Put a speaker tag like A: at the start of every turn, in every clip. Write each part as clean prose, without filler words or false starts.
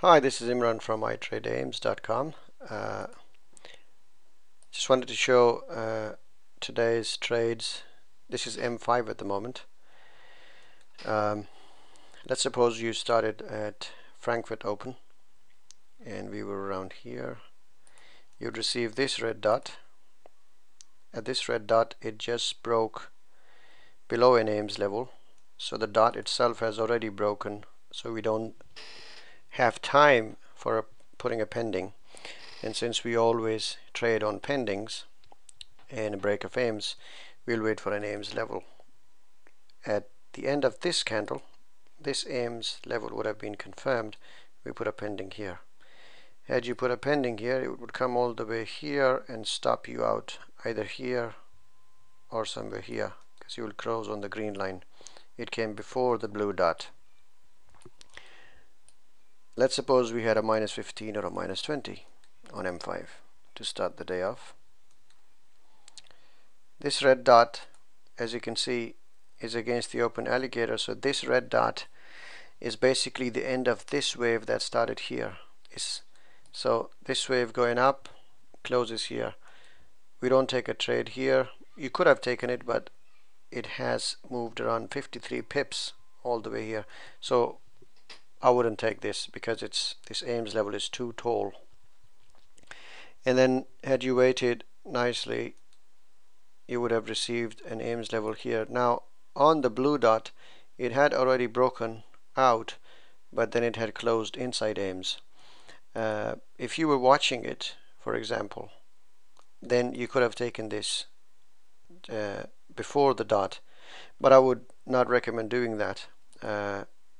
A: Hi, this is Imran from iTradeAIMS.com. Just wanted to show today's trades. This is M5 at the moment. Let's suppose you started at Frankfurt Open and we were around here. You'd receive this red dot. At this red dot, it just broke below an AIMS level, so the dot itself has already broken, so we don't have time for putting a pending. And since we always trade on pendings and a break of AIMS, we'll wait for an AIMS level. At the end of this candle, this AIMS level would have been confirmed. We put a pending here. Had you put a pending here, it would come all the way here and stop you out either here or somewhere here, because you will close on the green line. It came before the blue dot. Let's suppose we had a -15 or a -20 on M5 to start the day off. This red dot, as you can see, is against the open alligator, so this red dot is basically the end of this wave that started here. So this wave going up closes here. We don't take a trade here. You could have taken it, but it has moved around 53 pips all the way here, so I wouldn't take this because this AIMS level is too tall. And then had you waited nicely, you would have received an AIMS level here. Now on the blue dot, it had already broken out, but then it had closed inside AIMS. If you were watching it, for example, then you could have taken this before the dot, but I would not recommend doing that.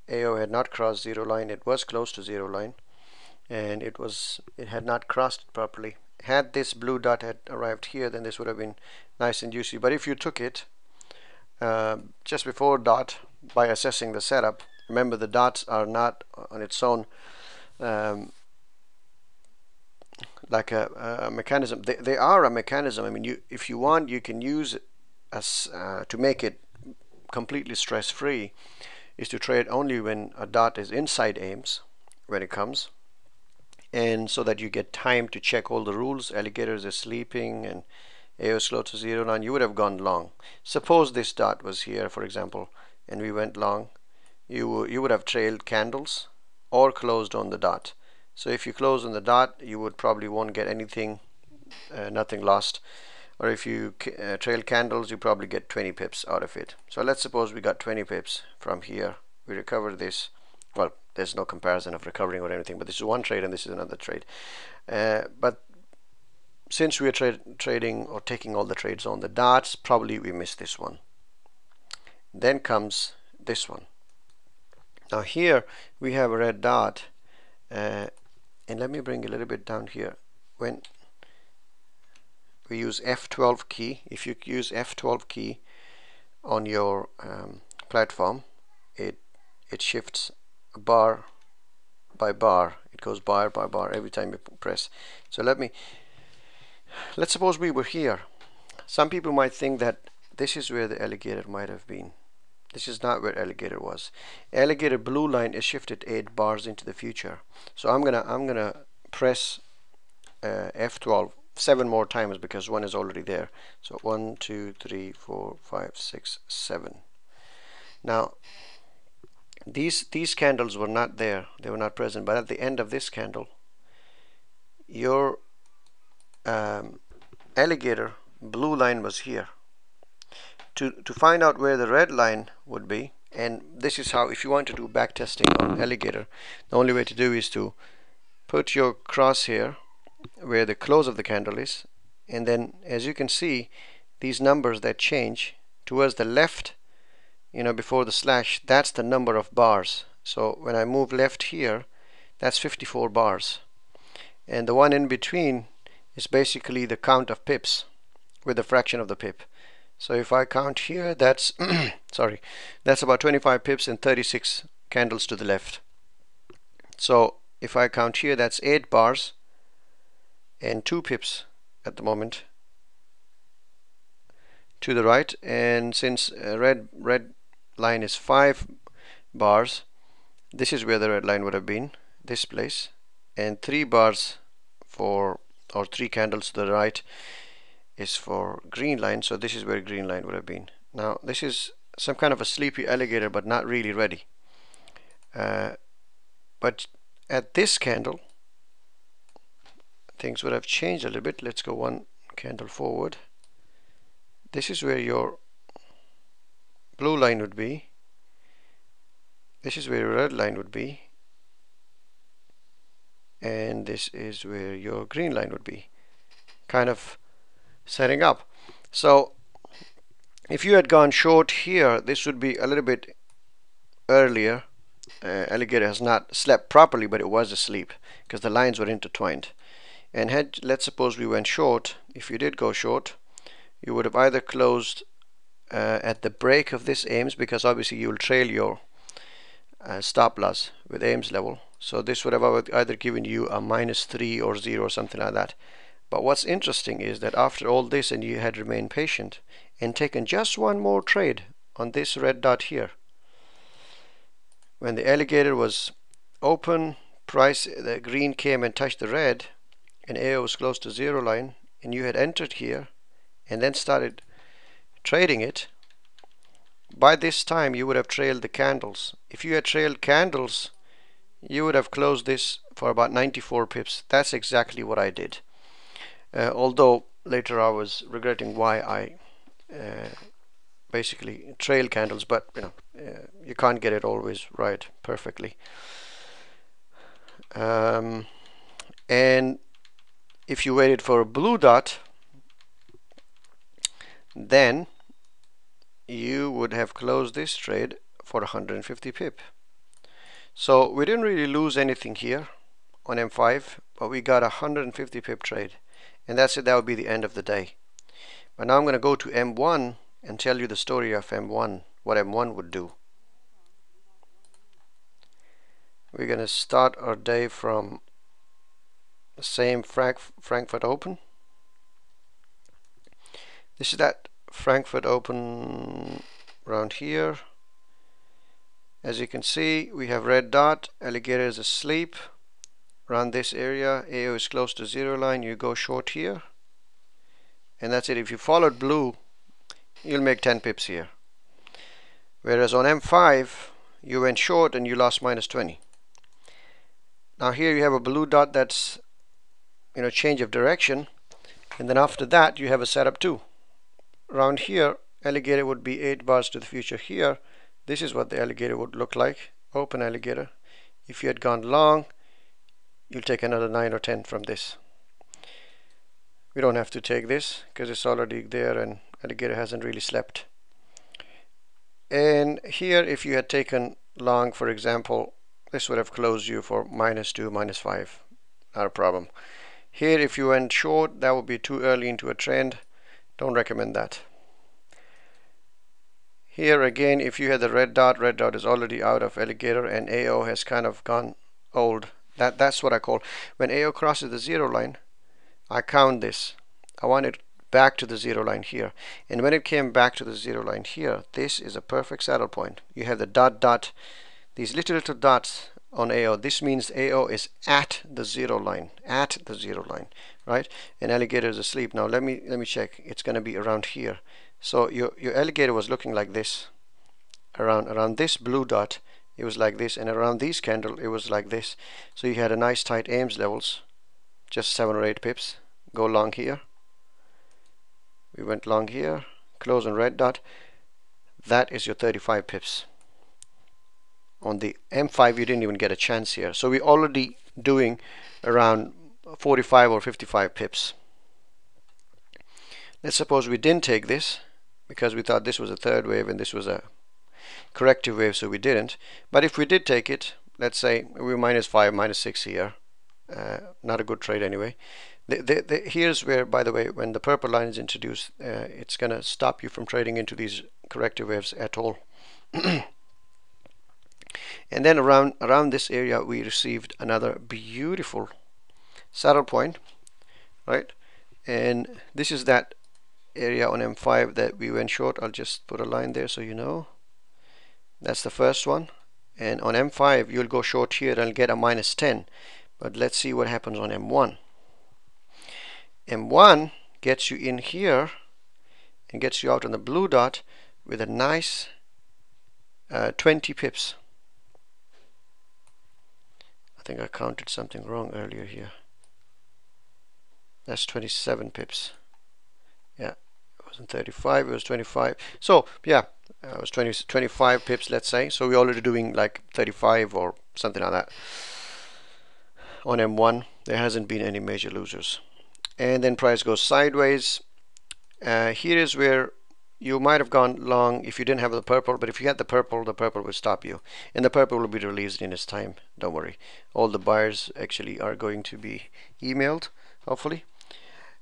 A: AO had not crossed zero line. It was close to zero line, and it had not crossed it properly. Had this blue dot had arrived here, then this would have been nice and juicy. But if you took it just before dot by assessing the setup, remember the dots are not on its own like a mechanism. They are a mechanism. I mean, if you want, you can use it as to make it completely stress-free, is to trade only when a dot is inside AIMS when it comes, and so that you get time to check all the rules. Alligators are sleeping and AO is slow to zero line. You would have gone long. Suppose this dot was here, for example, and we went long. You would have trailed candles or closed on the dot. So if you close on the dot, you would probably won't get anything, nothing lost. Or if you trail candles, you probably get 20 pips out of it. So let's suppose we got 20 pips from here. We recovered this. Well, there's no comparison of recovering or anything, but this is one trade and this is another trade. But since we are trading or taking all the trades on the dots, probably we missed this one. Then comes this one. Now here we have a red dot, and let me bring a little bit down here. When we use F12 key, if you use F12 key on your platform, it shifts bar by bar. It goes bar by bar every time you press. So let's suppose we were here. Some people might think that this is where the alligator might have been. This is not where alligator was. Alligator blue line is shifted 8 bars into the future. So I'm gonna press F12 7 more times because one is already there. So 1, 2, 3, 4, 5, 6, 7. Now these candles were not there. They were not present. But at the end of this candle, your alligator blue line was here. To find out where the red line would be, and this is how, if you want to do back testing on alligator, the only way to do is to put your crosshair where the close of the candle is, and then as you can see, these numbers that change towards the left, before the slash, that's the number of bars. So when I move left here, that's 54 bars, and the one in between is basically the count of pips with a fraction of the pip. So if I count here, that's sorry, that's about 25 pips and 36 candles to the left. So if I count here, that's 8 bars and 2 pips at the moment to the right. And since red line is 5 bars, this is where the red line would have been. this place, and 3 bars for, or 3 candles to the right is for green line. So this is where green line would have been. Now this is some kind of a sleepy alligator, but not really ready. But at this candle, things would have changed a little bit. Let's go 1 candle forward. This is where your blue line would be. This is where your red line would be. And this is where your green line would be. Kind of setting up. So if you had gone short here, this would be a little bit earlier. Alligator has not slept properly, but it was asleep because the lines were intertwined. And let's suppose we went short. If you did go short, you would have either closed at the break of this Ames, because obviously you will trail your stop loss with Ames level. So this would have either given you a -3 or 0 or something like that. But what's interesting is that after all this, and you had remained patient and taken just one more trade on this red dot here, when the alligator was open, price, the green came and touched the red, and AO was close to 0 line, and you had entered here and then started trading it, by this time you would have trailed the candles. If you had trailed candles, you would have closed this for about 94 pips. That's exactly what I did. Although later I was regretting why I basically trail candles, but you can't get it always right perfectly. And if you waited for a blue dot, then you would have closed this trade for 150 pip. So we didn't really lose anything here on M5, but we got a 150 pip trade, and that's it. That would be the end of the day. But now I'm going to go to M1 and tell you the story of M1, what M1 would do. We're going to start our day from the same Frankfurt Open. This is that Frankfurt Open around here. As you can see, we have red dot, alligator is asleep. Around this area, AO is close to 0 line, you go short here. And that's it. If you followed blue, you'll make 10 pips here. Whereas on M5, you went short and you lost -20. Now here you have a blue dot that's, change of direction. And then after that, you have a setup too. Around here, alligator would be 8 bars to the future here. This is what the alligator would look like, open alligator. If you had gone long, you'll take another 9 or 10 from this. We don't have to take this because it's already there and alligator hasn't really slept. And here, if you had taken long, for example, this would have closed you for -2, -5, not a problem. Here, if you went short, that would be too early into a trend. Don't recommend that. Here again, if you had the red dot is already out of alligator, and AO has kind of gone old. That's what I call, when AO crosses the 0 line, I count this. I want it back to the 0 line here. And when it came back to the 0 line here, this is a perfect saddle point. You have the dot, these little dots on AO. This means AO is at the 0 line, right? And alligator is asleep. Now let me check. It's going to be around here. So your alligator was looking like this. Around this blue dot, it was like this, and around these candle, it was like this. So you had a nice tight Ames levels, just 7 or 8 pips. Go long here. We went long here, close on red dot. That is your 35 pips. On the M5, you didn't even get a chance here. So we're already doing around 45 or 55 pips. Let's suppose we didn't take this because we thought this was a third wave and this was a corrective wave, so we didn't. But if we did take it, let's say we were -5, -6 here, not a good trade anyway. Here's where, by the way, when the purple line is introduced, it's going to stop you from trading into these corrective waves at all. And then around this area, we received another beautiful saddle point, right? And this is that area on M5 that we went short. I'll just put a line there so you know. That's the first one. and on M5 you'll go short here and get a -10. But let's see what happens on M1. M1 gets you in here and gets you out on the blue dot with a nice 20 pips. I think I counted something wrong earlier here. That's 27 pips. Yeah, it wasn't 35, it was 25. So yeah, it was 25 pips, let's say. So we're already doing like 35 or something like that. On M1 there hasn't been any major losers. And then price goes sideways. Here is where you might have gone long if you didn't have the purple, but if you had the purple will stop you, and the purple will be released in its time. Don't worry, all the buyers actually are going to be emailed, hopefully.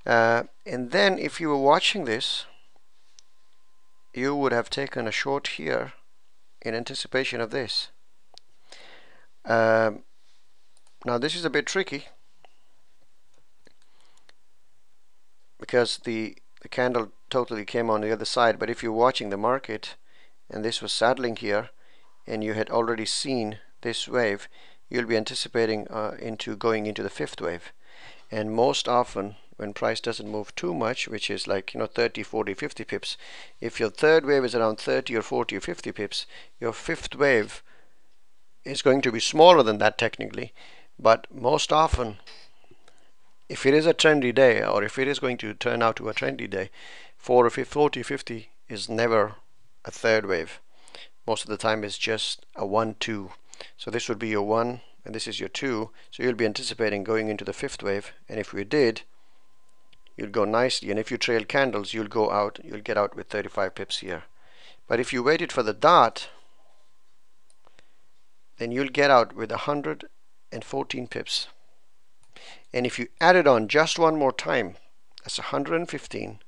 A: And then if you were watching this, you would have taken a short here in anticipation of this. Now this is a bit tricky because the candle totally came on the other side, but if you're watching the market and this was saddling here and you had already seen this wave, you'll be anticipating into going into the fifth wave. And most often when price doesn't move too much, which is like 30, 40, 50 pips, if your third wave is around 30 or 40 or 50 pips, your fifth wave is going to be smaller than that technically, but most often if it is a trendy day, or if it is going to turn out to a trendy day, 40, 50 is never a third wave. Most of the time it's just a 1, 2. So this would be your 1 and this is your 2. So you'll be anticipating going into the fifth wave, and if we did, you'll go nicely, and if you trail candles you'll get out with 35 pips here. But if you waited for the dot, then you'll get out with 114 pips. And if you add it on just one more time, that's 115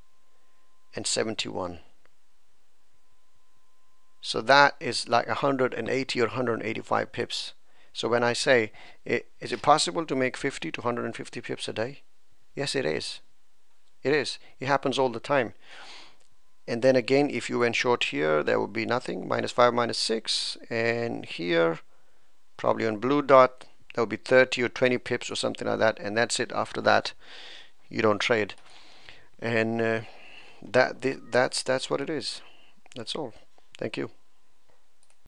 A: and 71. So that is like 180 or 185 pips. So when I say, is it possible to make 50 to 150 pips a day? Yes, it is. It is. It happens all the time. And then again, if you went short here, there would be nothing, -5, -6. And here, probably on blue dot, that would be 30 or 20 pips or something like that, and that's it. After that you don't trade, and that's what it is. That's all. Thank you.